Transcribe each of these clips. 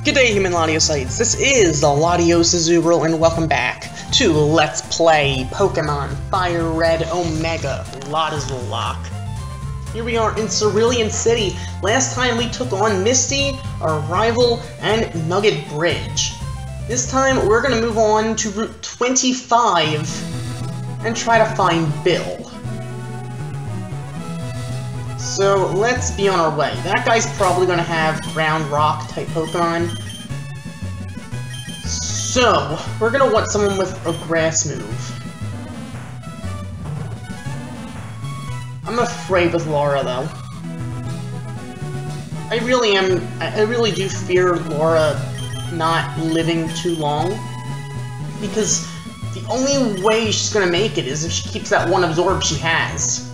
Good day, human Latiocytes. This is the LatiosAzurill, and welcome back to Let's Play Pokemon FireRed Omega LatAzullocke. Here we are in Cerulean City. Last time we took on Misty, our rival, and Nugget Bridge. This time we're going to move on to Route 25 and try to find Bill. So let's be on our way. That guy's probably going to have ground rock type Pokemon. So we're going to want someone with a grass move. I'm afraid with Laura though. I really do fear Laura not living too long. Because the only way she's going to make it is if she keeps that one absorb she has.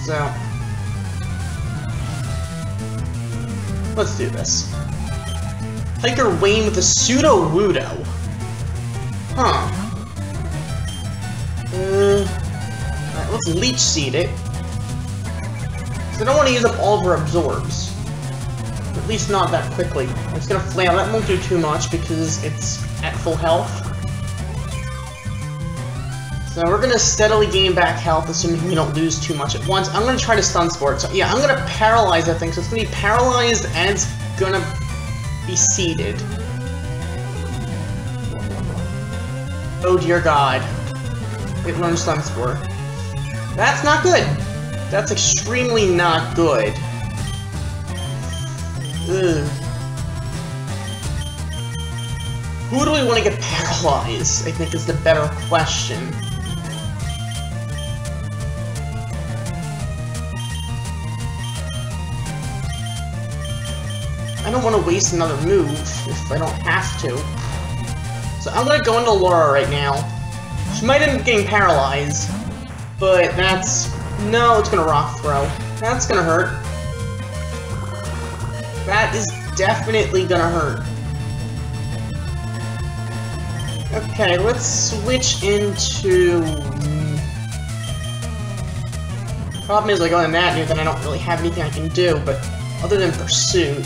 So, let's do this. Hiker Wayne with a pseudo-wudo. Huh. Alright, let's leech seed it. So I don't want to use up all of her absorbs. At least not that quickly. It's gonna flail. That won't do too much because it's at full health. So we're gonna steadily gain back health, assuming we don't lose too much at once. I'm gonna try to stun sport. So yeah, I'm gonna paralyze that thing. So it's gonna be paralyzed and it's gonna be seeded. Oh dear God! It learned stun sport. That's not good. That's extremely not good. Ugh. Who do we want to get paralyzed? I think is the better question. I don't want to waste another move if I don't have to. So I'm going to go into Laura right now. She might end up getting paralyzed, but that's... No, it's going to rock throw. That's going to hurt. That is definitely going to hurt. Okay, let's switch into... Problem is, I go in that new, then I don't really have anything I can do, but other than Pursuit...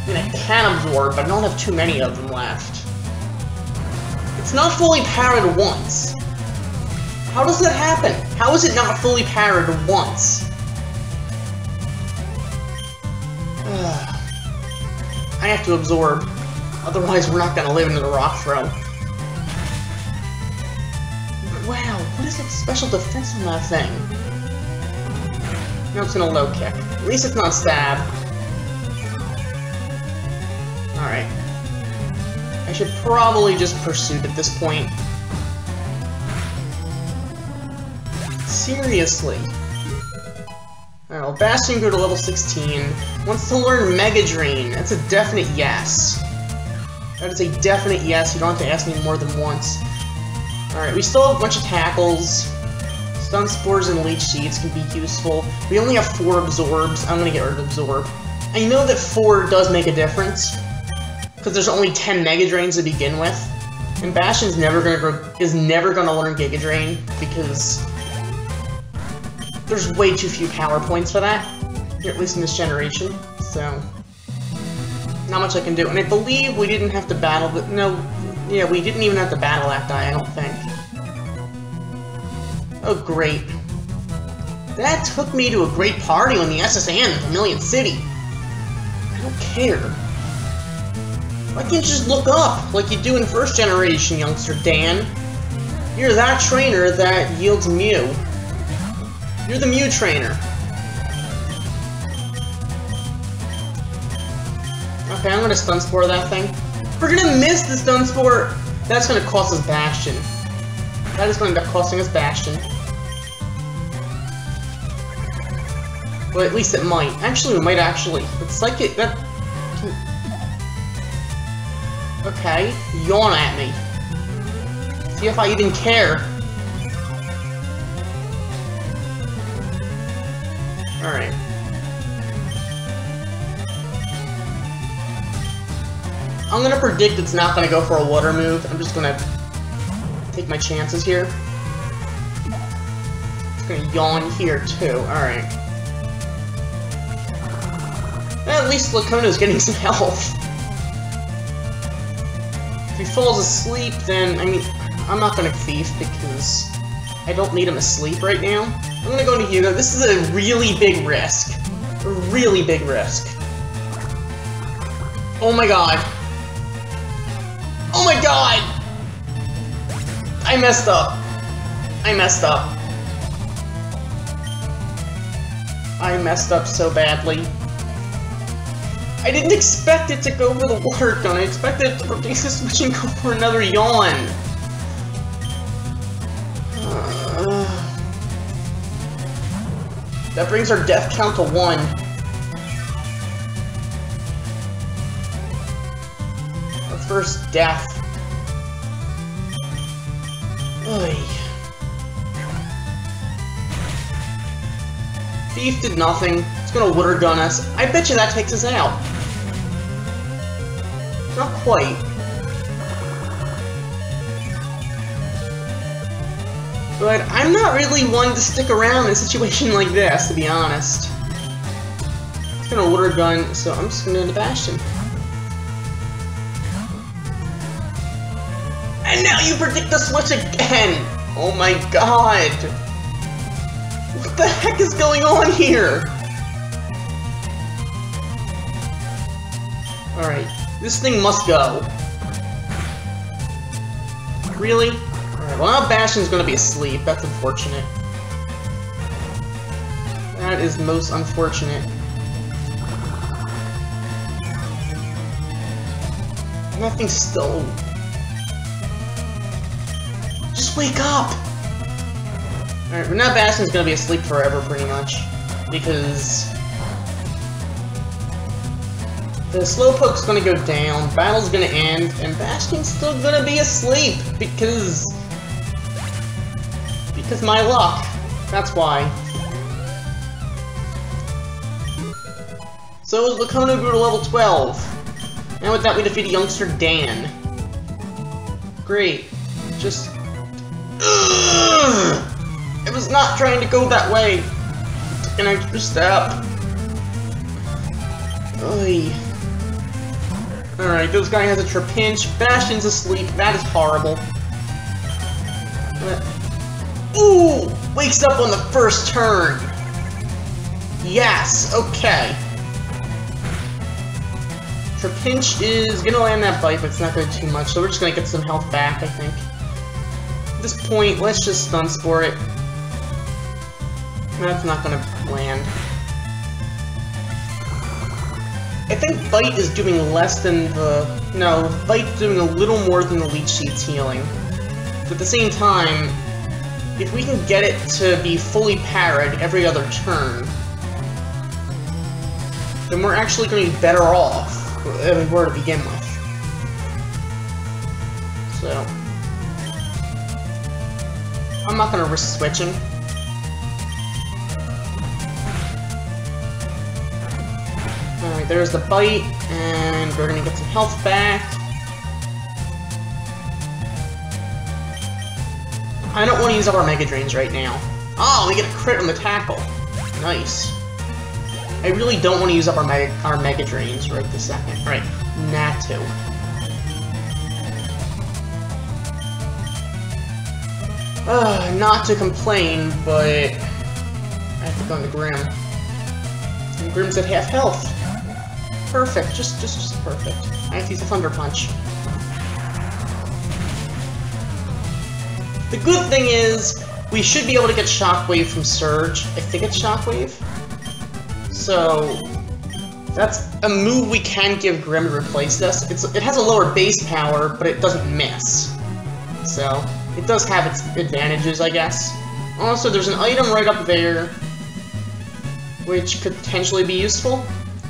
I mean, I can absorb, but I don't have too many of them left. It's not fully parried once. How does that happen? How is it not fully parried once? I have to absorb. Otherwise, we're not going to live into the rock throw. Wow, what is that special defense on that thing? No, it's going to low kick. At least it's not stab. Alright. I should probably just Pursuit at this point. Seriously. Alright, well, Bastion grew to level 16. Wants to learn Mega Drain. That's a definite yes. That is a definite yes. You don't have to ask me more than once. Alright, we still have a bunch of tackles. Stun Spores and Leech Seeds can be useful. We only have 4 absorbs. I'm gonna get rid of Absorb. I know that 4 does make a difference, because there's only 10 Mega Drains to begin with. And Bastion's never gonna learn Giga Drain, because there's way too few power points for that. Here, at least in this generation. So not much I can do. And I believe we didn't have to battle the we didn't even have to battle that guy, I don't think. Oh great. That took me to a great party on the SSN in Vermilion City. I don't care. Why can't you just look up, like you do in first generation, youngster Dan? You're that trainer that yields Mew. You're the Mew trainer. Okay, I'm gonna Stun Spore that thing. We're gonna miss the Stun Spore! That's gonna cost us Bastion. That is gonna end up costing us Bastion. But at least it might. Actually, we might actually. It's like it... that... Okay, yawn at me. See if I even care. Alright. I'm gonna predict it's not gonna go for a water move. I'm just gonna take my chances here. It's gonna yawn here too. Alright. At least Lacono's getting some health. If he falls asleep, then, I mean, I'm not gonna Thief because I don't need him asleep right now. I'm gonna go to Hugo. This is a really big risk. A really big risk. Oh my god. Oh my god! I messed up. I messed up. I messed up so badly. I didn't expect it to go for the water gun. I expected it to produce a switch and go for another yawn. That brings our death count to 1. Our first death. Oy. Thief did nothing. It's gonna water gun us. I bet you that takes us out. Not quite. But I'm not really one to stick around in a situation like this, to be honest. It's gonna water gun, so I'm just gonna Bastion. And now you predict the switch again! Oh my god! What the heck is going on here? Alright, this thing must go. Really? Alright, well now Bastion's gonna be asleep. That's unfortunate. That is most unfortunate. And that thing's still... Just wake up! Alright, well now Bastion's gonna be asleep forever, pretty much. Because... the Slowpoke's gonna go down, battle's gonna end, and Bastion's still gonna be asleep, because my luck. That's why. So Lacono grew to level 12. And with that we defeated youngster Dan. Great. Just... Ugh! I was not trying to go that way. Took an extra step. Oy. Alright, this guy has a Trapinch. Bastion's asleep. That is horrible. Ooh! Wakes up on the first turn! Yes! Okay. Trapinch is gonna land that bite, but it's not gonna do too much, so we're just gonna get some health back, I think. At this point, let's just Stun Spore it. That's not gonna land. I think Bite is doing less than the... No, Bite's doing a little more than the Leech Seed's healing. But at the same time, if we can get it to be fully parried every other turn, then we're actually going to be better off than we were to begin with. So... I'm not going to risk switching. Alright, there's the Bite, and we're gonna get some health back. I don't want to use up our Mega Drains right now. Oh, we get a crit on the tackle. Nice. I really don't want to use up our Mega Drains right this second. Alright, Natu. Not to complain, but I have to go into Grim. And Grim's at half health. Perfect, just perfect. I have to use a Thunder Punch. The good thing is, we should be able to get Shockwave from Surge. I think it's Shockwave. So, that's a move we can give Grim to replace this. It has a lower base power, but it doesn't miss. So, it does have its advantages, I guess. Also, there's an item right up there, which could potentially be useful.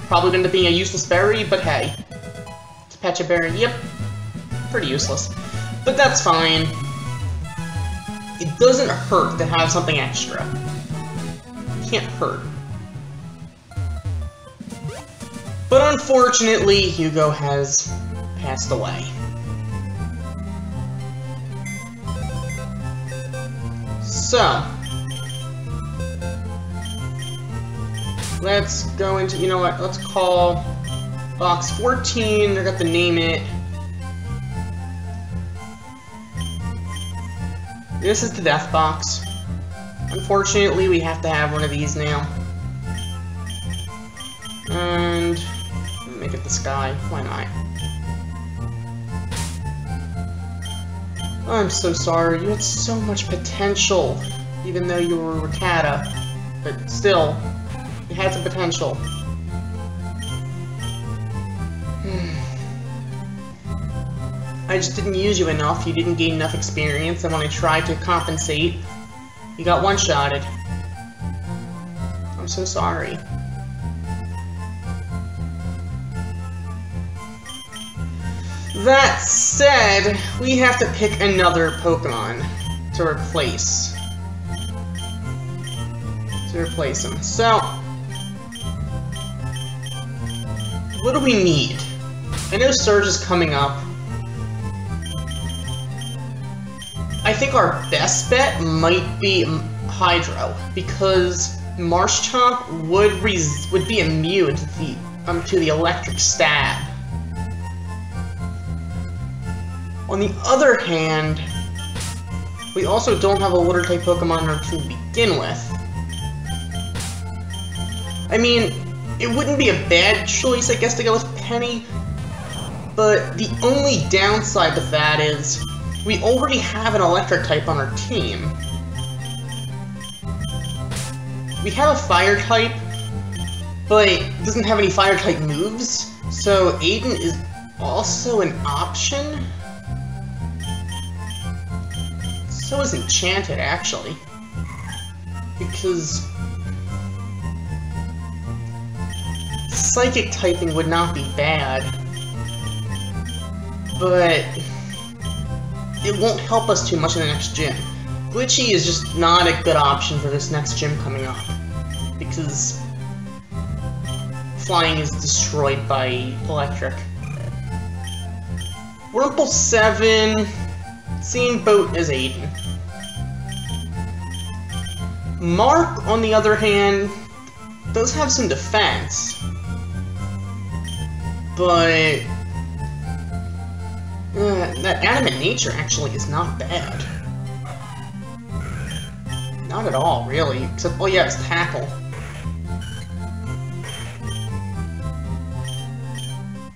Probably going to end up being a useless berry, but hey. It's a Pecha Berry, yep. Pretty useless. But that's fine. It doesn't hurt to have something extra. It can't hurt. But unfortunately, Hugo has passed away. So... let's go into, you know what, let's call box 14, I got to name it. This is the death box. Unfortunately, we have to have one of these now. And make it the sky, why not? I'm so sorry, you had so much potential, even though you were Rakata. But still, you had some potential. I just didn't use you enough, you didn't gain enough experience, and when I tried to compensate, you got one-shotted. I'm so sorry. That said, we have to pick another Pokemon to replace. Him. So, what do we need? I know Surge is coming up. I think our best bet might be Hydro, because Marshtomp would be immune to the electric stab. On the other hand, we also don't have a water-type Pokemon in our team to begin with. I mean, it wouldn't be a bad choice, I guess, to go with Penny, but the only downside to that is we already have an electric type on our team. We have a fire type, but it doesn't have any fire type moves, so Aiden is also an option. So is Enchanted, actually, because Psychic typing would not be bad, but it won't help us too much in the next gym. Glitchy is just not a good option for this next gym coming up, because flying is destroyed by electric. Wurmple 7, same boat as Aiden. Mark, on the other hand, does have some defense, but that Adamant Nature actually is not bad. Not at all, really, except, oh yeah, it's Tackle.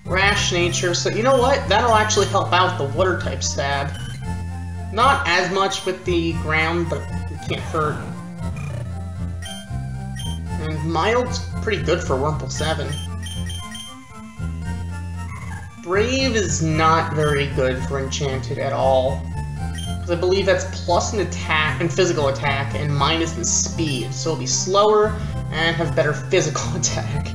Rash Nature, so you know what? That'll actually help out the Water-type stab. Not as much with the ground, but it can't hurt. And Mild's pretty good for Wurmple 7. Brave is not very good for Enchanted at all, because I believe that's plus an attack and physical attack and minus in speed, so it'll be slower and have better physical attack,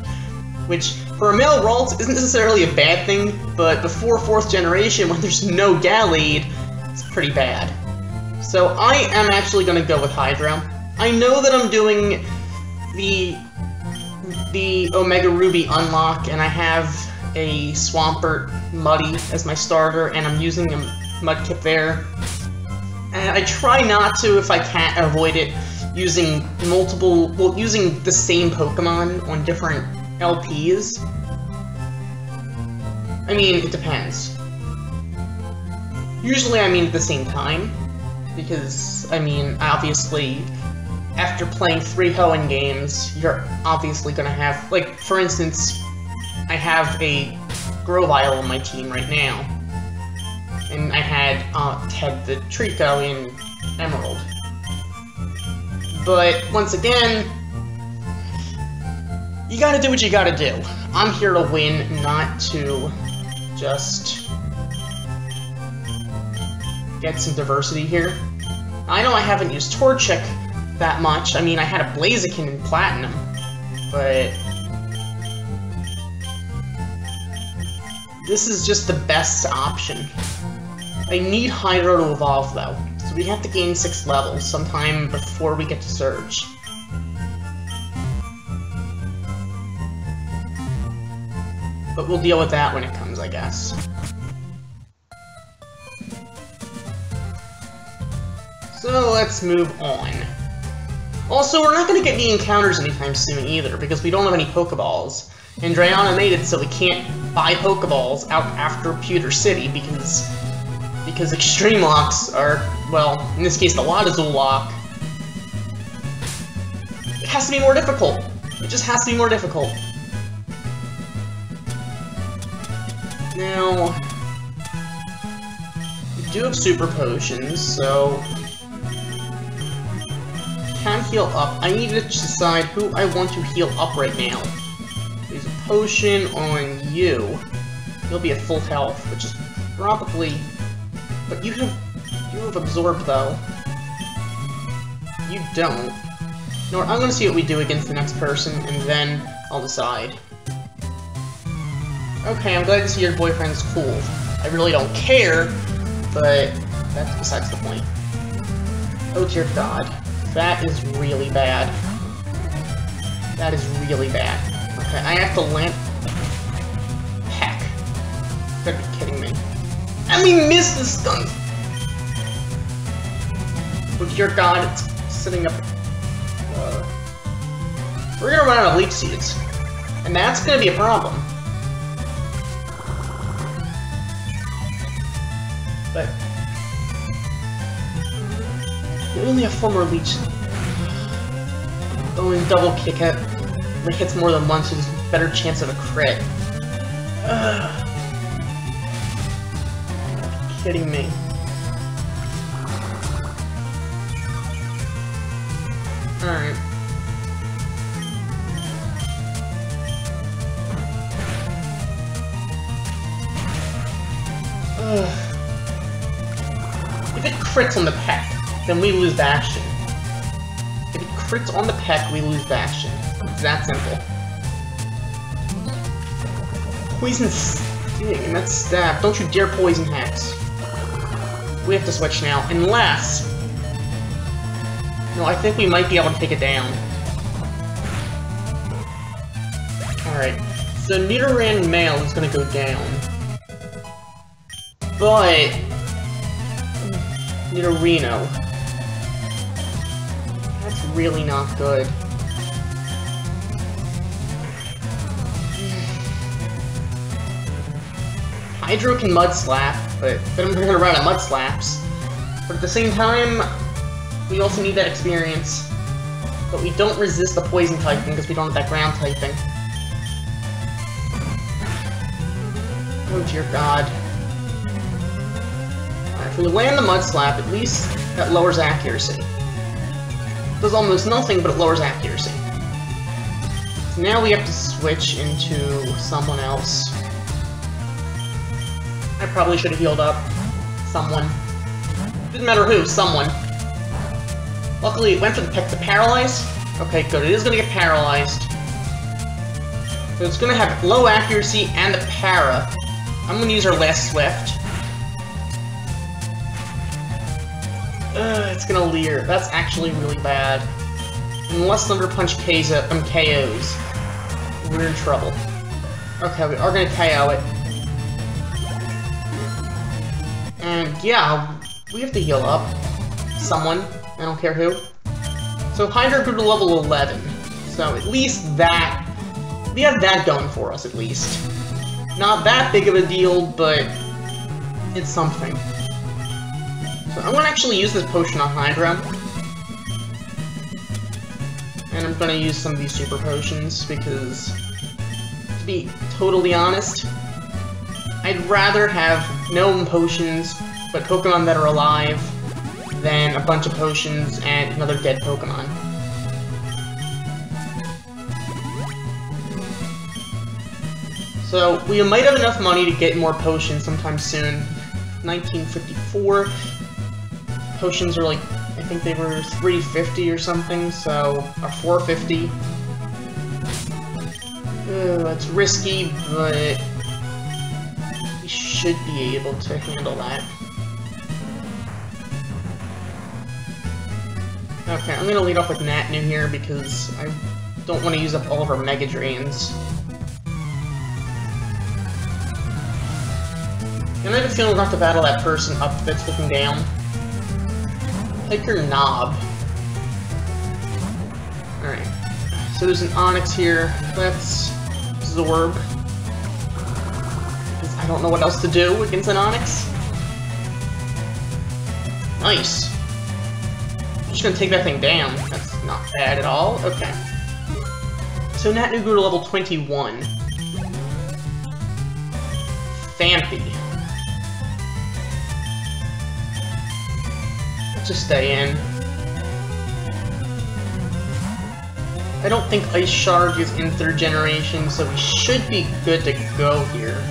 which for a male Ralts isn't necessarily a bad thing, but before 4th generation, when there's no Gallade, it's pretty bad. So I am actually going to go with Hydro. I know that I'm doing the Omega Ruby unlock, and I have a Swampert Muddy as my starter, and I'm using a Mudkip there. And I try not to, if I can't avoid it, using using the same Pokemon on different LPs. I mean, it depends. Usually I mean at the same time, because, I mean, obviously, after playing 3 Hoenn games, you're obviously gonna have, like, for instance, I have a Grovyle on my team right now, and I had Ted the Trico in Emerald. But, once again, you gotta do what you gotta do. I'm here to win, not to just get some diversity here. I know I haven't used Torchic that much. I mean, I had a Blaziken in Platinum, but this is just the best option. I need Hydro to evolve, though, so we have to gain 6 levels sometime before we get to Surge. But we'll deal with that when it comes, I guess. So let's move on. Also, we're not going to get any encounters anytime soon either, because we don't have any Pokeballs. And Drayana made it so we can't buy Pokeballs out after Pewter City, because Extreme Locks are, well, in this case the LatAzullocke. It has to be more difficult. It just has to be more difficult. Now, we do have Super Potions, so can't heal up. I need to decide who I want to heal up right now. There's a potion on you. You'll be at full health, which is probably... But you have absorbed, though. You don't. No, I'm gonna see what we do against the next person, and then I'll decide. Okay, I'm glad to see your boyfriend's cool. I really don't care, but that's besides the point. Oh dear God. That is really bad. That is really bad. Okay, I have to land... Heck. You gotta be kidding me. And we missed the stun! Oh dear God, it's sitting up... We're gonna run out of leech seeds. And that's gonna be a problem. But... we only have 4 more leech. Oh, and double kick it. If it hits more than once, there's a better chance of a crit. Kidding me. Alright. If it crits on the peck, then we lose Bastion. If it crits on the peck, we lose Bastion. It's that simple. Poison Sting, and that's Stab. Don't you dare Poison Hex. We have to switch now, unless... No, I think we might be able to take it down. Alright, so Nidoran Male is gonna go down. But... Nidorino. That's really not good. Hydro can Mud Slap, but then we're gonna run out of Mud Slaps. But at the same time, we also need that experience. But we don't resist the Poison typing because we don't have that Ground typing. Oh dear God. Alright, if we land the Mud Slap, at least that lowers accuracy. It does almost nothing, but it lowers accuracy. So now we have to switch into someone else. I probably should have healed up someone. Didn't matter who, someone. Luckily, it went for the peck to paralyze. Okay, good. It is going to get paralyzed. So it's going to have low accuracy and the para. I'm going to use our last Swift. It's going to Leer. That's actually really bad. Unless Thunder Punch KOs, we're in trouble. Okay, we are going to KO it. And yeah, we have to heal up. Someone. I don't care who. So Hydra grew to level 11. So at least that... we have that going for us, at least. Not that big of a deal, but... it's something. So I'm going to actually use this potion on Hydra. And I'm going to use some of these super potions, because... to be totally honest... I'd rather have no potions, but Pokemon that are alive, than a bunch of potions and another dead Pokemon. So, we might have enough money to get more potions sometime soon. 1954. Potions are like, I think they were $3.50 or something, so, or $4.50. It's risky, but... should be able to handle that. Okay, I'm gonna lead off with Natnu here because I don't want to use up all of our Mega Drains. And I have a feeling we'll have to battle that person up that's looking down. Hiker Knob. So there's an Onyx here. Let's absorb. Because I don't know what else to do against an Onyx. Nice. I'm just gonna take that thing down. That's not bad at all. Okay. So Nat grew to level 21. Fampy. Let's just stay in. I don't think Ice Shard is in 3rd generation, so we should be good to go here.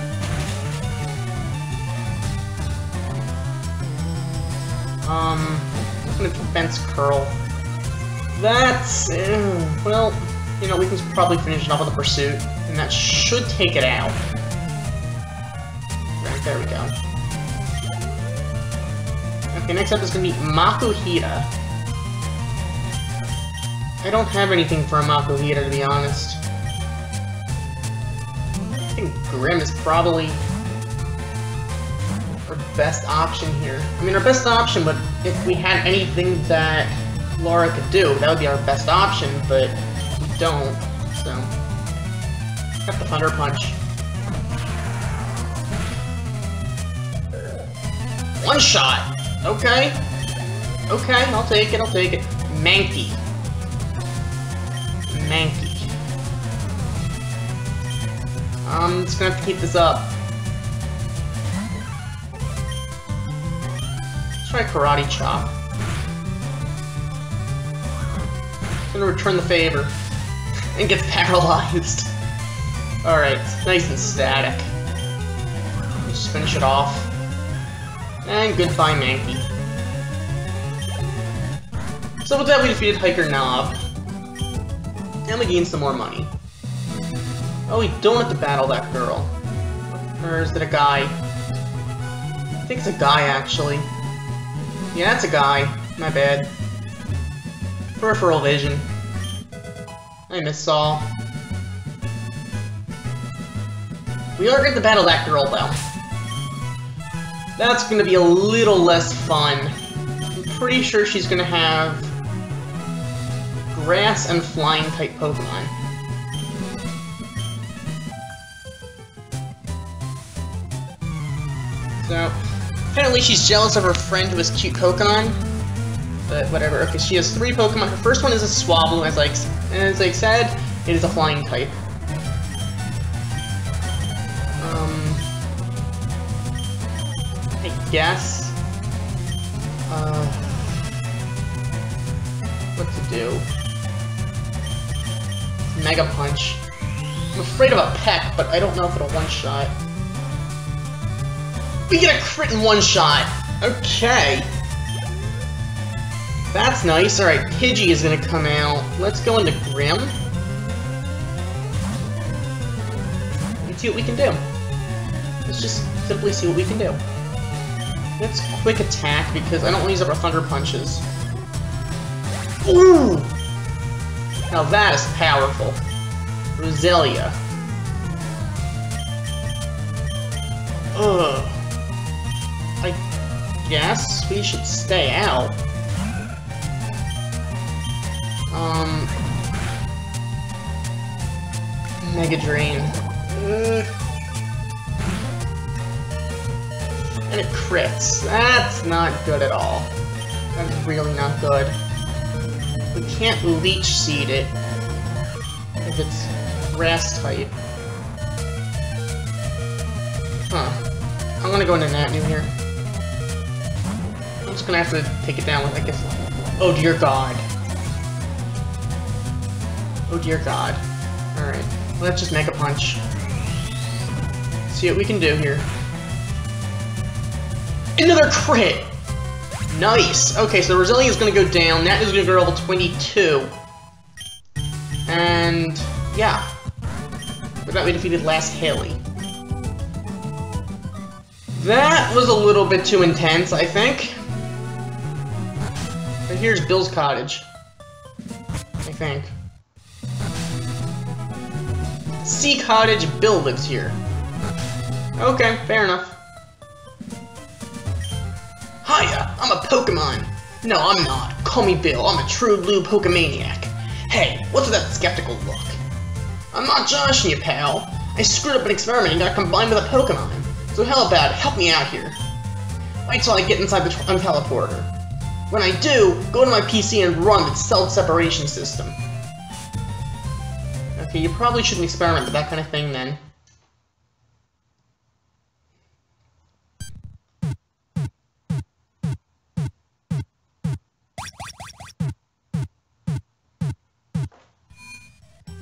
I'm gonna Defense Curl. That's... well, you know, we can probably finish it off with a Pursuit, and that should take it out. Right, there we go. Okay, next up is gonna be Makuhita. I don't have anything for a Makuhita, to be honest. I think Grim is probably our best option here. I mean, our best option, but if we had anything that Laura could do, that would be our best option, but we don't, so... Got the Thunder Punch. One shot! Okay. Okay, I'll take it, I'll take it. Mankey. Mankey. I'm just gonna have to keep this up. Let's try Karate Chop. It's gonna return the favor. And gets paralyzed. Alright, nice and static. Let's just finish it off. And goodbye, Mankey. So with that, we defeated Hiker Knob. And we gained some more money. Oh, we don't have to battle that girl. Or is it a guy? I think it's a guy, actually. Yeah, it's a guy. My bad. Peripheral vision. I miss Saul. We are going to battle that girl, though. That's going to be a little less fun. I'm pretty sure she's going to have Grass and Flying type Pokemon. So, apparently she's jealous of her friend who has cute Kokon. But whatever. Okay, she has 3 Pokemon. Her first one is a Swablu, as I said, it is a Flying type. I guess. What to do? Mega Punch. I'm afraid of a Peck, but I don't know if it'll one-shot. We get a crit in one shot! Okay! That's nice. Alright, Pidgey is gonna come out. Let's go into Grim. And see what we can do. Let's just simply see what we can do. Let's Quick Attack, because I don't want to use up our Thunder Punches. Ooh! Now that is powerful. Roselia. Ugh. I guess we should stay out. Mega Drain. And it crits. That's not good at all. That's really not good. We can't Leech Seed it if it's Grass type. Huh. I'm gonna go into Natnu here. I'm just gonna have to take it down with, I guess. Oh dear God. Oh dear God. Alright. Let's just Mega Punch. See what we can do here. Another crit! Nice! Okay, so Roselia is gonna go down. That is gonna go to level 22. And yeah. With that, we defeated Last Haley. That was a little bit too intense, I think. But here's Bill's cottage. I think. Sea Cottage, Bill lives here. Okay, fair enough. Hiya, I'm a Pokemon. No, I'm not. Call me Bill. I'm a true blue Pokemaniac. Hey, what's with that skeptical look? I'm not joshing you, pal. I screwed up an experiment and got combined with a Pokemon. So how about help me out here? Wait till I get inside the teleporter. When I do, go to my PC and run its self-separation system. Okay, you probably shouldn't experiment with that kind of thing then.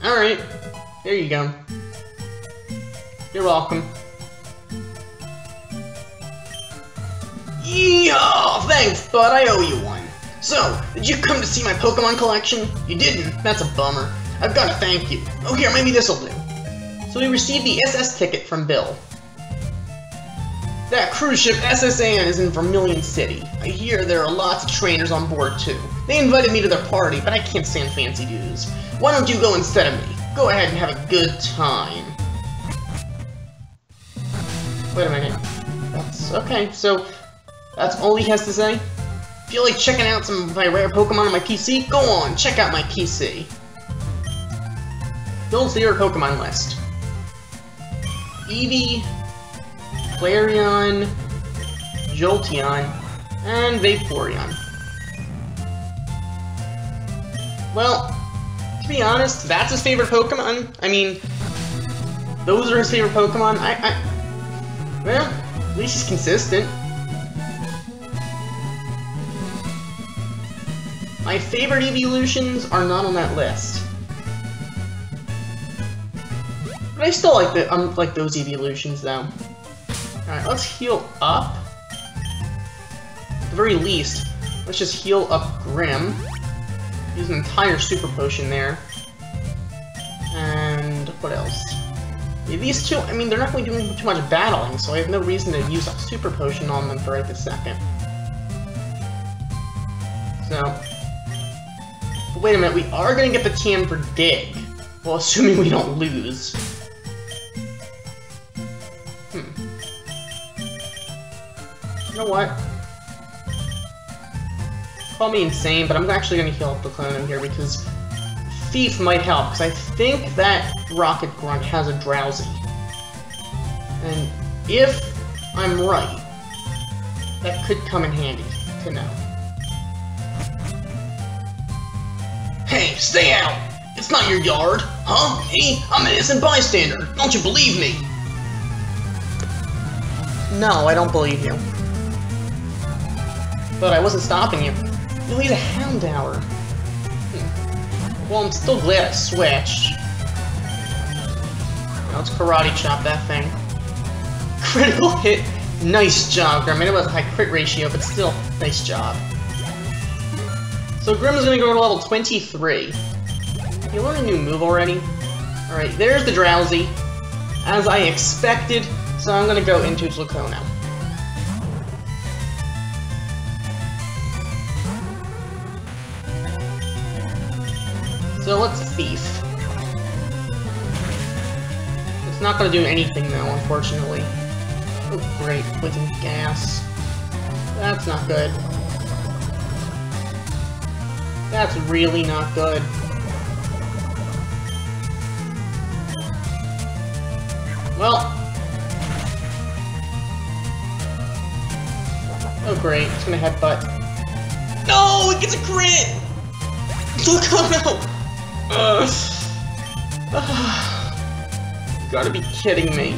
Alright, there you go. You're welcome. Yeah, thanks, bud, I owe you one. So, did you come to see my Pokemon collection? You didn't? That's a bummer. I've got to thank you. Oh, here, maybe this'll do. So we received the SS ticket from Bill. That cruise ship SSAN is in Vermilion City. I hear there are lots of trainers on board, too. They invited me to their party, but I can't stand fancy dudes. Why don't you go instead of me? Go ahead and have a good time. Wait a minute. That's... okay, so... that's all he has to say? Feel like checking out some of my rare Pokemon on my PC? Go on, check out my PC. Bill's favorite Pokemon list. Eevee, Flareon, Jolteon, and Vaporeon. Well, to be honest, that's his favorite Pokemon. I mean, those are his favorite Pokemon. Well, at least he's consistent. My favorite evolutions are not on that list. But I still like those evolutions, though. Alright, let's heal up. At the very least, let's just heal up Grim. Use an entire Super Potion there. And what else? Yeah, these two, I mean, they're not really doing too much battling, so I have no reason to use a Super Potion on them for right this second. So... but wait a minute, we are going to get the TM for Dig. Well, assuming we don't lose. You know what? Call me insane, but I'm actually going to heal up the Clone here because Thief might help, because I think that Rocket Grunt has a Drowsy. And if I'm right, that could come in handy to know. Hey, stay out! It's not your yard! Huh? Me? I'm an innocent bystander! Don't you believe me? No, I don't believe you. But I wasn't stopping you. No, he's a Houndour. Well, I'm still glad I switched. Now let's Karate Chop that thing. Critical hit! Nice job, Grim. I mean, it was a high crit ratio, but still, nice job. So Grim is going to go to level 23. You learned a new move already? Alright, there's the Drowsy. As I expected, so I'm going to go into Lacono. So let's Thief. It's not going to do anything though, unfortunately. Oh great, Poison Gas. That's not good. That's really not good. Well. Oh great, it's gonna headbutt. No, it gets a crit! Look, oh no! You gotta be kidding me.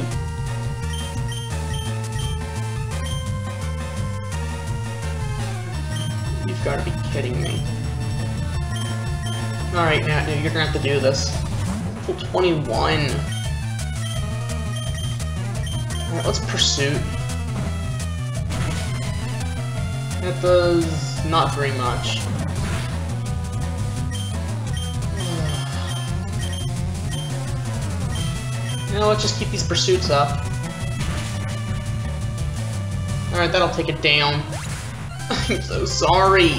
You've gotta be kidding me. Alright, Nat, dude, you're gonna have to do this. Full 21. Alright, let's Pursuit. That does not very much. You know, let's just keep these Pursuits up. Alright, that'll take it down. I'm so sorry.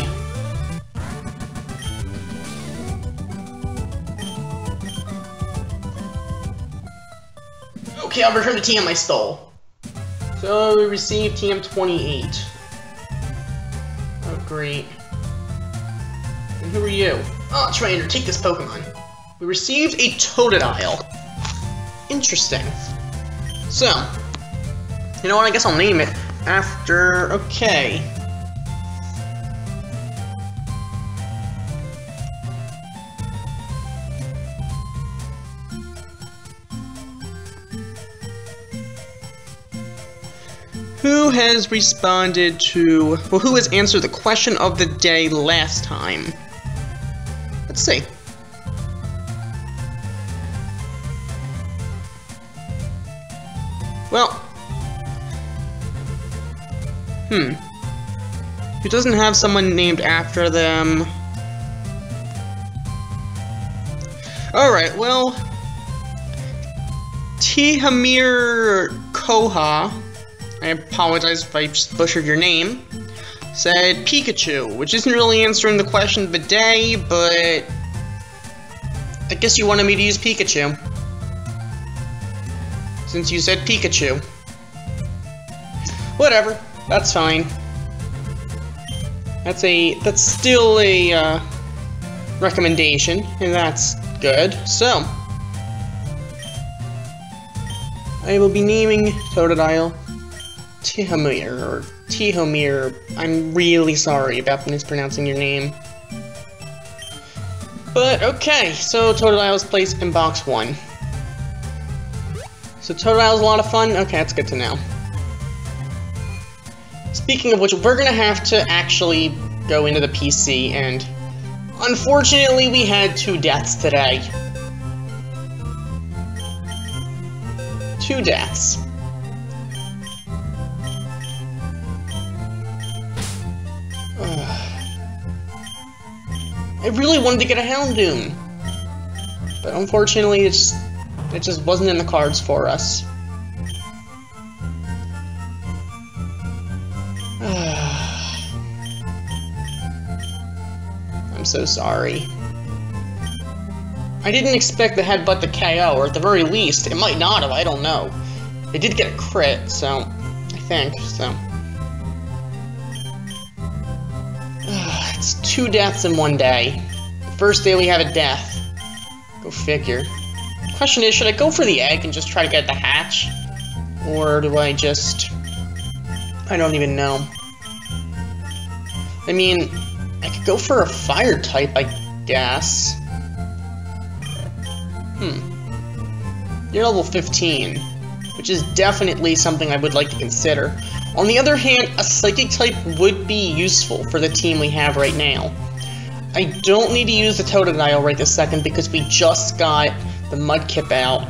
Okay, I'll return the TM I stole. So, we received TM 28. Oh, great. And who are you? Oh, trainer, take this Pokemon. We received a Totodile. Interesting. So, you know what, I guess I'll name it after... okay. Who has responded to... well, who has answered the question of the day last time? Let's see. Well... who doesn't have someone named after them? Alright, well... Tihamir Koha, I apologize if I just butchered your name, said Pikachu, which isn't really answering the question of the day, but... I guess you wanted me to use Pikachu. Since you said Pikachu. Whatever, that's fine. That's still a, recommendation, and that's good. So, I will be naming Totodile Tihomir, or Tihomir. I'm really sorry about mispronouncing your name. But, okay, so Totodile is placed in box 1. So Totodile is a lot of fun? Okay, that's good to know. Speaking of which, we're gonna have to actually go into the PC, and unfortunately we had 2 deaths today. 2 deaths. I really wanted to get a Houndoom, but unfortunately it just wasn't in the cards for us. I'm so sorry. I didn't expect the headbutt to KO, or at the very least, it might not have, I don't know. It did get a crit, so, I think, so. It's 2 deaths in 1 day. The first day we have a death. Go figure. The question is, should I go for the egg and just try to get the hatch? Or do I just... I don't even know. I mean, I could go for a fire type, I guess. You're level 15, which is definitely something I would like to consider. On the other hand, a psychic type would be useful for the team we have right now. I don't need to use the Totodile right this second because we just got the Mudkip out.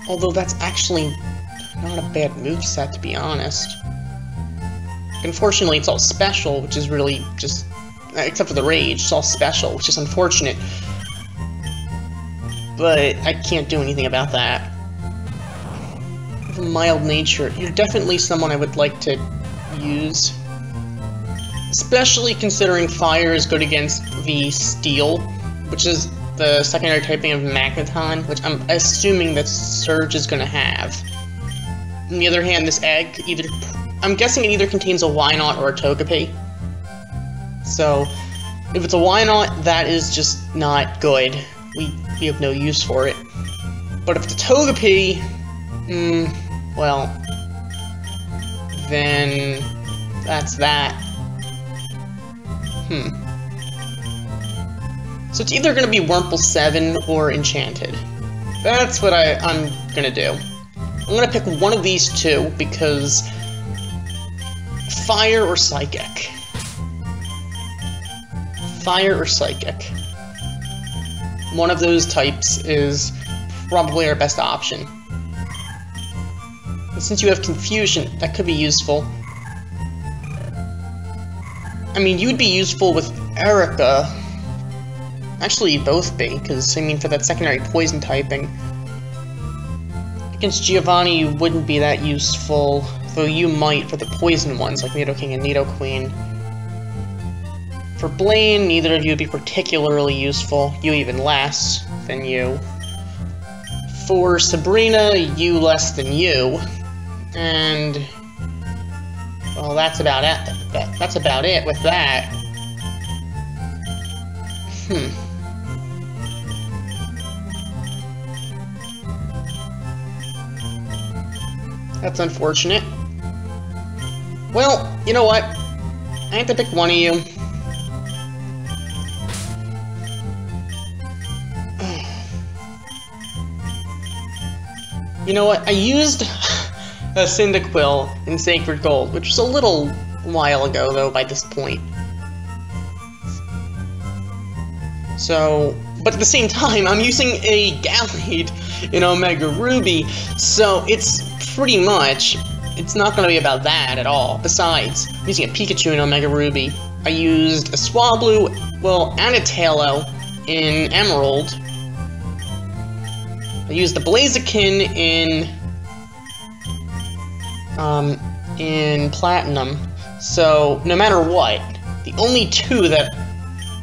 Although that's actually not a bad moveset, to be honest. Unfortunately, it's all special, which is really just... except for the Rage, it's all special, which is unfortunate. But I can't do anything about that. Of a mild nature, you're definitely someone I would like to use. Especially considering Fire is good against the Steel, which is the secondary typing of Magneton, which I'm assuming that Surge is going to have. On the other hand, this egg either... I'm guessing it either contains a Wynaut or a Togepi. So, if it's a Wynaut, that is just not good. We have no use for it. But if it's a Togepi, well, then that's that. So it's either going to be Wurmple 7 or Enchanted. That's what I'm going to do. I'm going to pick one of these 2 because Fire or Psychic. Fire or Psychic. One of those types is probably our best option. And since you have Confusion, that could be useful. I mean, you'd be useful with Erica. Actually, you'd both be, because, I mean, for that secondary poison typing. Against Giovanni, you wouldn't be that useful, though you might for the poison ones, like Nidoking and Nidoqueen. For Blaine, neither of you would be particularly useful, you even less than you. For Sabrina, you less than you. And... well, that's about it. That's about it with that. That's unfortunate. Well, you know what? I have to pick one of you. You know what? I used a Cyndaquil in Sacred Gold, which was a little while ago, though, by this point. So, but at the same time, I'm using a Gallade in Omega Ruby, so it's pretty much, it's not going to be about that at all. Besides, I'm using a Pikachu in Omega Ruby. I used a Swablu, well, and a Tailo in Emerald. I used the Blaziken in Platinum. So, no matter what, the only two that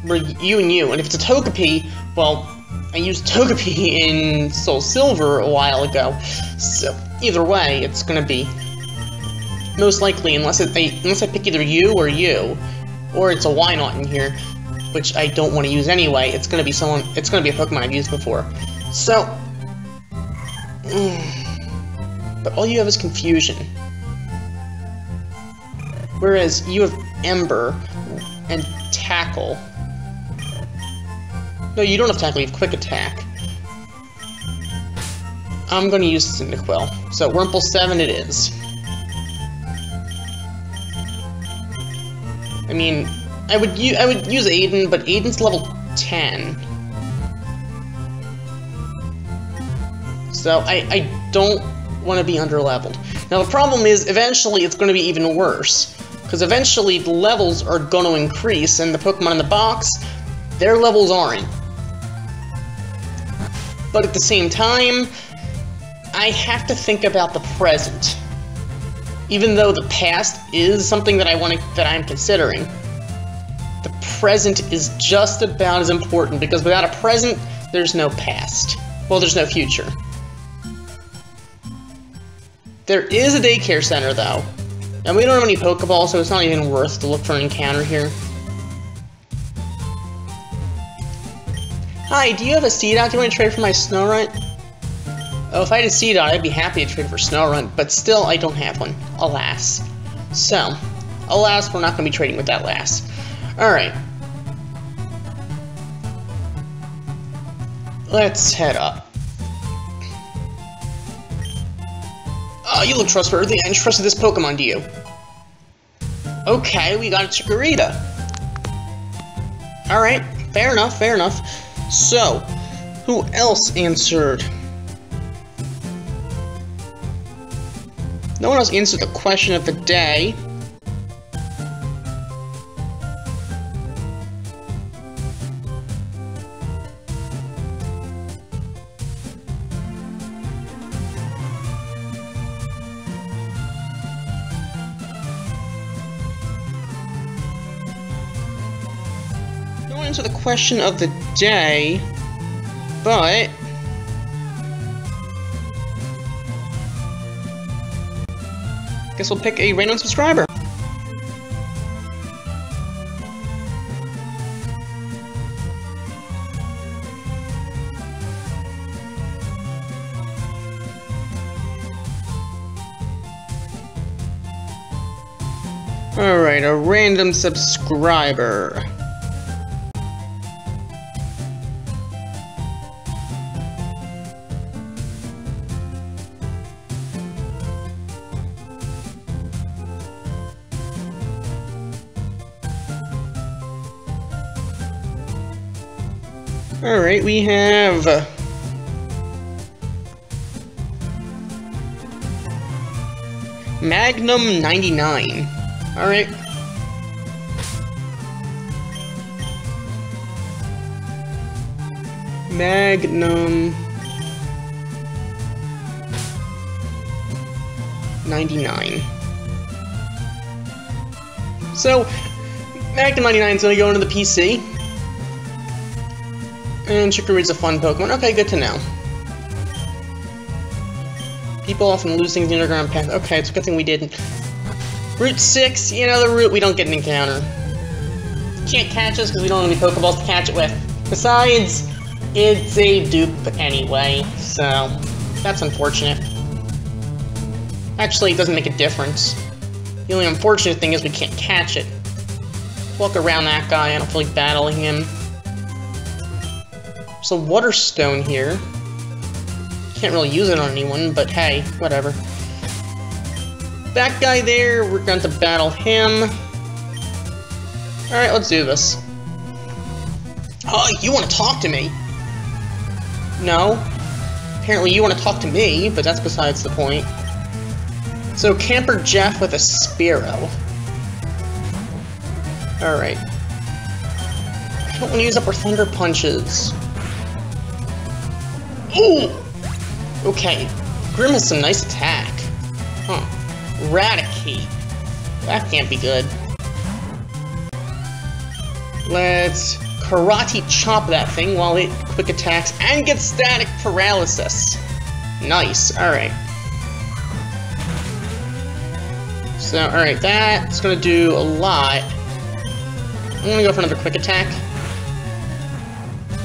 were you and you, and if it's a Togepi, well, I used Togepi in Soul Silver a while ago, so either way, it's gonna be most likely, unless I pick either you, or it's a Wynaut in here, which I don't want to use anyway. It's gonna be a Pokemon I've used before. So, but all you have is Confusion, whereas you have Ember and Tackle. No, you don't have Tackle, you have Quick Attack. I'm gonna use Cyndaquil. So, Wurmple 7 it is. I mean, I would use Aiden, but Aiden's level 10. So, I don't want to be underleveled. Now, the problem is, eventually, it's going to be even worse. Because eventually, the levels are going to increase, and the Pokemon in the box, their levels aren't. But at the same time, I have to think about the present. Even though the past is something that I'm considering, the present is just about as important, because without a present, there's no past. Well, there's no future. There is a daycare center, though. And we don't have any Pokeballs, so it's not even worth to look for an encounter here. Hi, do you have a Seedot? Do you want to trade for my Snorunt? Oh, if I had a Seedot, I'd be happy to trade for Snorunt, but still, I don't have one. Alas. So, alas, we're not going to be trading with that lass. Alright. Let's head up. Oh, you look trustworthy. I entrusted this Pokemon to you. Okay, we got a Chikorita. Alright, fair enough, fair enough. So, who else answered? No one else answered the question of the day. No one answered the question of the day, but guess we'll pick a random subscriber. Alright, a random subscriber. Alright, we have Magnum 99. Alright. Magnum 99. So, Magnum 99 is going to go into the PC. And Chikorita's a fun Pokemon. Okay, good to know. People often lose things in the underground path. Okay, it's a good thing we didn't. Route 6, you know, the route we don't get an encounter. Can't catch us because we don't have any Pokeballs to catch it with. Besides, it's a dupe anyway, so that's unfortunate. Actually, it doesn't make a difference. The only unfortunate thing is we can't catch it. Walk around that guy, I don't feel like battling him. There's a water stone here. Can't really use it on anyone, but hey, whatever. That guy there, we're going to battle him. Alright, let's do this. Oh, you want to talk to me? No. Apparently you want to talk to me, but that's besides the point. So, Camper Jeff with a Spearow. Alright. I don't want to use up our Thunder Punches. Ooh! Okay. Grim has some nice attack. Huh. Raticate. That can't be good. Let's Karate Chop that thing while it quick attacks and gets static paralysis. Nice. Alright. So, alright, that's gonna do a lot. I'm gonna go for another quick attack.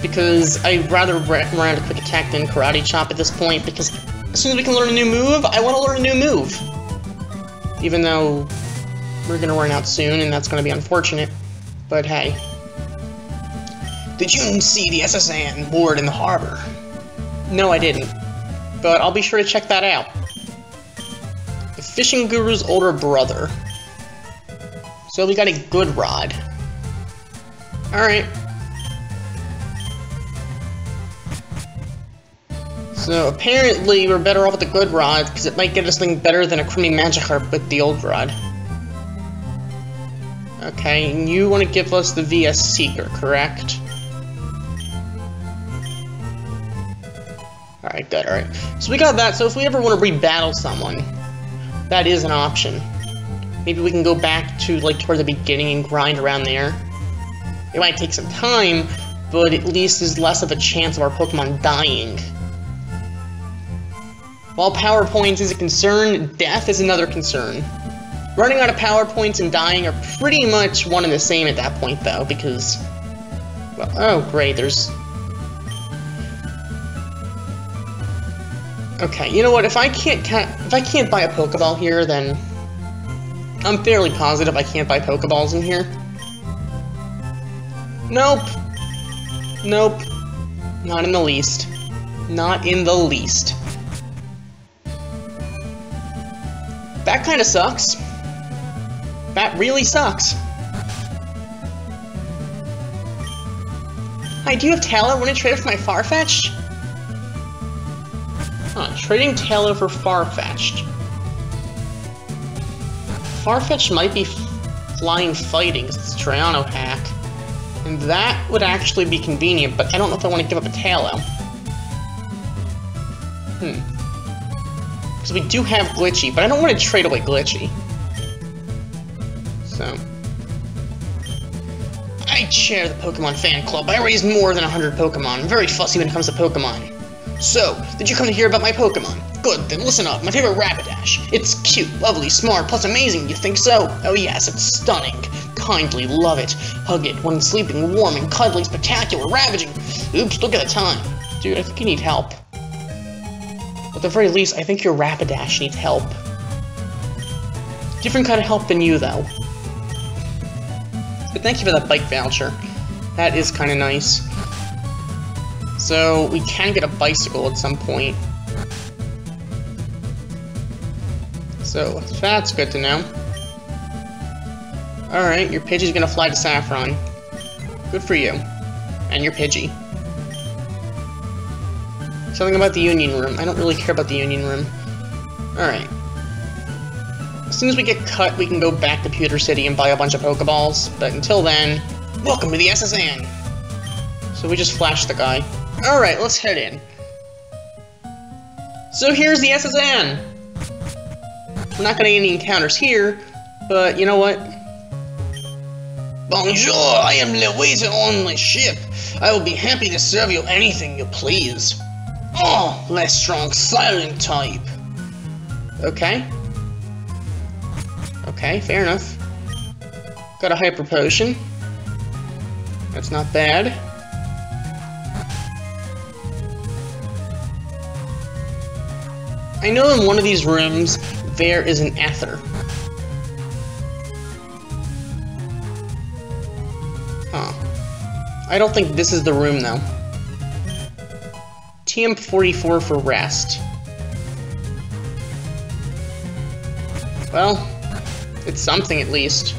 Because I'd rather run a quick attack than Karate Chop at this point, because as soon as we can learn a new move, I want to learn a new move. Even though we're gonna run out soon, and that's gonna be unfortunate. But hey. Did you see the SSN moored in the harbor? No, I didn't. But I'll be sure to check that out. The fishing guru's older brother. So we got a good rod. Alright. So apparently we're better off with the good rod, because it might get us something better than a crummy Magikarp with the old rod. Okay, and you want to give us the VS Seeker, correct? Alright, good, alright. So we got that, so if we ever want to re-battle someone, that is an option. Maybe we can go back to, like, toward the beginning and grind around there. It might take some time, but at least there's less of a chance of our Pokemon dying. While power points is a concern, death is another concern. Running out of power points and dying are pretty much one and the same at that point, though, because... well, oh, great, there's... okay, you know what, if I can't buy a Pokeball here, then... I'm fairly positive I can't buy Pokeballs in here. Nope. Nope. Not in the least. Not in the least. That kinda sucks. That really sucks. Hi, do you have Tallow? Want to trade it for my Farfetch'd? Huh, trading Tallow for Farfetch'd. Farfetch'd might be flying fighting, because it's a Triano hack. And that would actually be convenient, but I don't know if I want to give up a Tallow. Because we do have Glitchy, but I don't want to trade away Glitchy. So... I chair the Pokemon fan club. I raise more than 100 Pokemon. I'm very fussy when it comes to Pokemon. So, did you come to hear about my Pokemon? Good, then listen up. My favorite Rapidash. It's cute, lovely, smart, plus amazing. You think so? Oh yes, it's stunning. Kindly love it. Hug it when it's sleeping, warm and cuddly, spectacular, ravaging. Oops, look at the time. Dude, I think you need help. At the very least, I think your Rapidash needs help. Different kind of help than you, though. But thank you for that bike voucher. That is kind of nice. So, we can get a bicycle at some point. So, that's good to know. Alright, your Pidgey's gonna fly to Saffron. Good for you. And your Pidgey. Something about the Union Room. I don't really care about the Union Room. Alright. As soon as we get cut, we can go back to Pewter City and buy a bunch of Pokeballs. But until then, welcome to the SSN! So we just flashed the guy. Alright, let's head in. So here's the SSN! We're not gonna get any encounters here, but you know what? Bonjour, I am the waiter on my ship. I will be happy to serve you anything you please. Oh, less strong, silent type. Okay. Okay, fair enough. Got a Hyper Potion. That's not bad. I know in one of these rooms, there is an ether. Huh. I don't think this is the room, though. TM44 for rest. Well, it's something at least.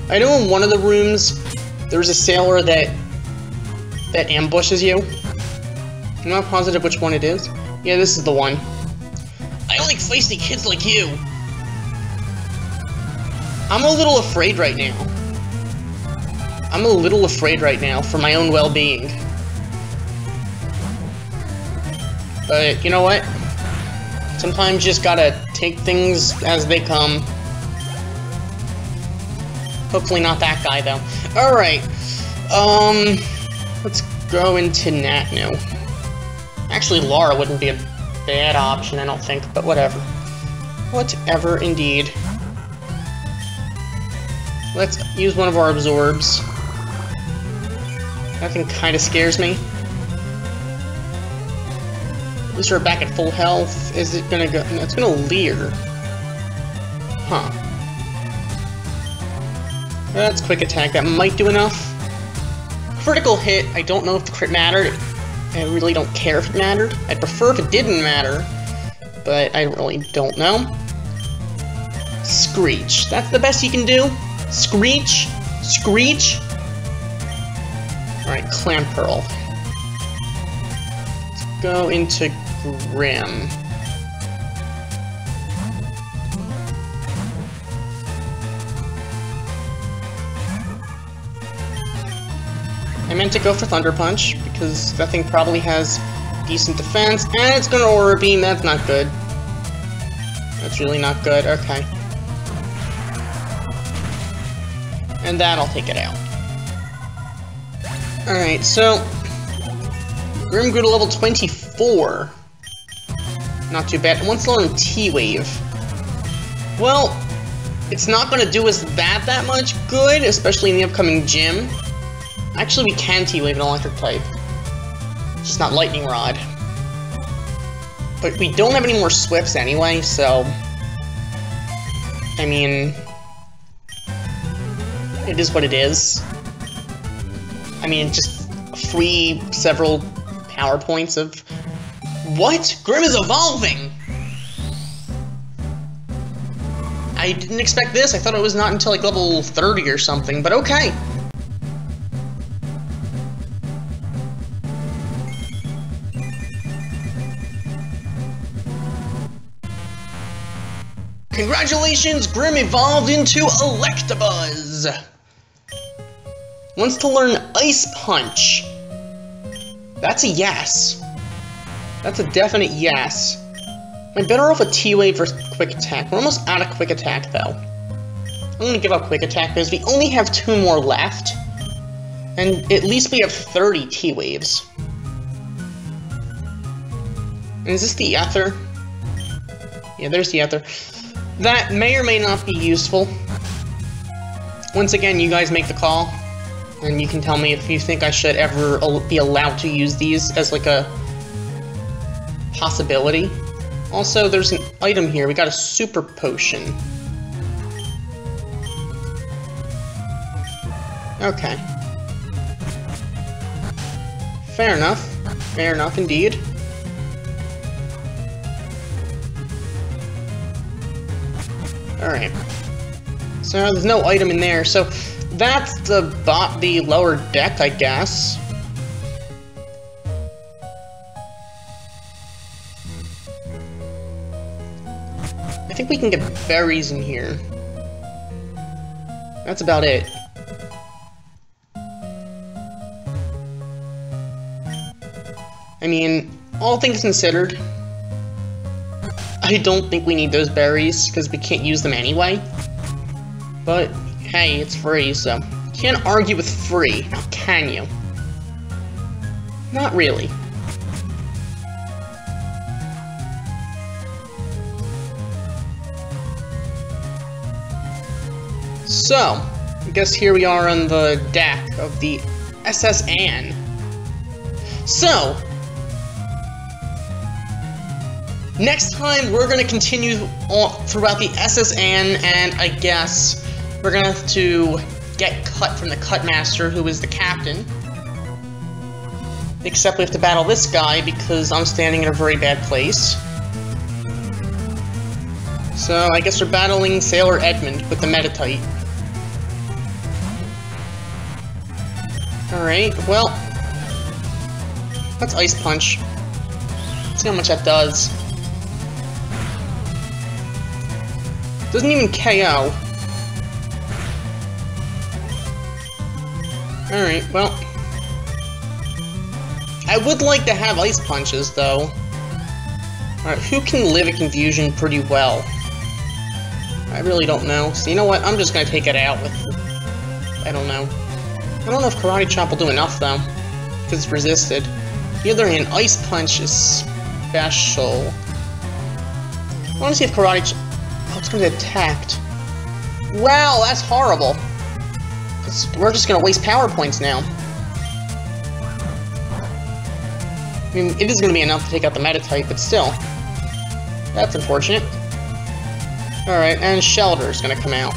I know in one of the rooms, there's a sailor that ambushes you. I'm not positive which one it is. Yeah, this is the one. I don't like feisty kids like you. I'm a little afraid right now. I'm a little afraid right now for my own well-being. But you know what? Sometimes you just gotta take things as they come. Hopefully not that guy, though. Alright. Let's go into Nat now. Actually, Laura wouldn't be a bad option, I don't think, but whatever. Whatever, indeed. Let's use one of our absorbs. That thing kind of scares me. At least we're back at full health. Is it gonna go? No, it's gonna leer. Huh. That's quick attack. That might do enough. Critical hit. I don't know if the crit mattered. I really don't care if it mattered. I'd prefer if it didn't matter, but I really don't know. Screech. That's the best you can do? Screech? Screech? Alright, Clamp Pearl. Let's go into Grim. I meant to go for Thunder Punch, because that thing probably has decent defense, and it's gonna Aura Beam. That's not good. That's really not good. Okay. And that'll take it out. Alright, so Grim grew to level 24. Not too bad. It wants to learn T-Wave. Well, it's not gonna do us that much good, especially in the upcoming gym. Actually, we can T-Wave an electric type. It's just not Lightning Rod. But we don't have any more Swifts anyway, so... I mean... it is what it is. I mean, just free several power points of... What? Grim is evolving! I didn't expect this. I thought it was not until like level 30 or something, but okay. Congratulations, Grim evolved into Electabuzz! Wants to learn Ice Punch. That's a yes. That's a definite yes. I'm better off a T-Wave versus Quick Attack. We're almost out of Quick Attack, though. I'm gonna give up Quick Attack because we only have 2 more left. And at least we have 30 T-Waves. And is this the Ether? Yeah, there's the Ether. That may or may not be useful. Once again, you guys make the call. And you can tell me if you think I should ever be allowed to use these as like a possibility. Also, there's an item here. We got a Super Potion. Okay. Fair enough. Fair enough indeed. Alright. So there's no item in there, so that's the lower deck, I guess. I think we can get berries in here. That's about it. I mean, all things considered, I don't think we need those berries, because we can't use them anyway. But, hey, it's free, so... You can't argue with free, now can you? Not really. So, I guess here we are on the deck of the SS Anne. So... Next time, we're going to continue on throughout the SSN, and I guess we're going to have to get cut from the Cut Master, who is the captain. Except we have to battle this guy, because I'm standing in a very bad place. So, I guess we're battling Sailor Edmund with the Metatite. Alright, well... That's Ice Punch. Let's see how much that does. Doesn't even KO. Alright, well... I would like to have Ice Punches, though. Alright, who can live a Confusion pretty well? I really don't know. So you know what? I'm just gonna take it out with... I don't know. I don't know if Karate Chop will do enough, though. Because it's resisted. On the other hand, Ice Punch is special. I want to see if Karate Chop... Oh, it's gonna get attacked. Wow, that's horrible. We're just gonna waste power points now. I mean, it is gonna be enough to take out the Metatite, but still. That's unfortunate. Alright, and Shelter's gonna come out.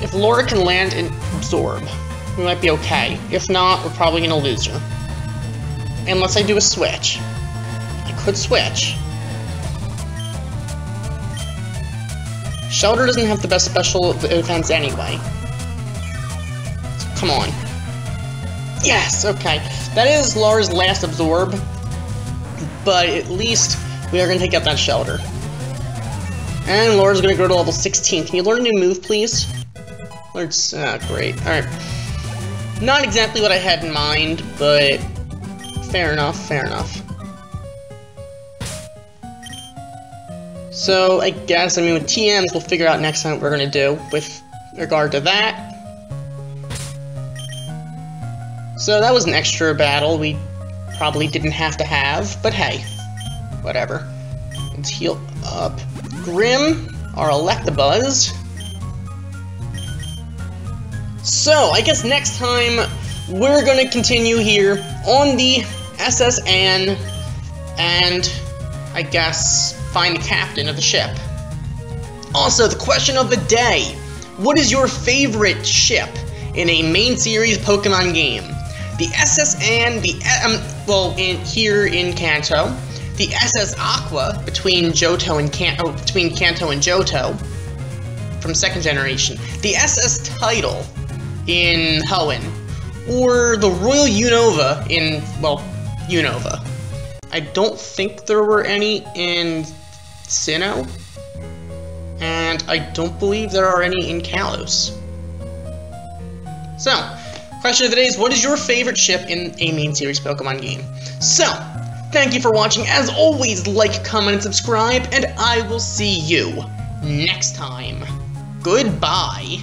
If Laura can land and absorb, we might be okay. If not, we're probably gonna lose her. Unless I do a switch. I could switch. Shelter doesn't have the best special defense anyway. So, come on. Yes, okay. That is Laura's last absorb, but at least we are going to take out that Shelter. And Laura's going to go to level 16. Can you learn a new move, please? Let's, great. Alright. Not exactly what I had in mind, but fair enough, fair enough. So, I guess, I mean, with TMs, we'll figure out next time what we're going to do with regard to that. So, that was an extra battle we probably didn't have to have, but hey, whatever. Let's heal up. Grim, our Electabuzz. So, I guess next time, we're going to continue here on the SSN, and I guess find the captain of the ship. Also, the question of the day. What is your favorite ship in a main series Pokemon game? The SSN, here in Kanto, the SS Aqua between Johto and Kanto and Johto from second generation, the SS Title in Hoenn, or the Royal Unova in, well, Unova. I don't think there were any in Sinnoh, and I don't believe there are any in Kalos. So, question of the day is, what is your favorite ship in a main series Pokemon game? So, thank you for watching. As always, like, comment, and subscribe, and I will see you next time. Goodbye.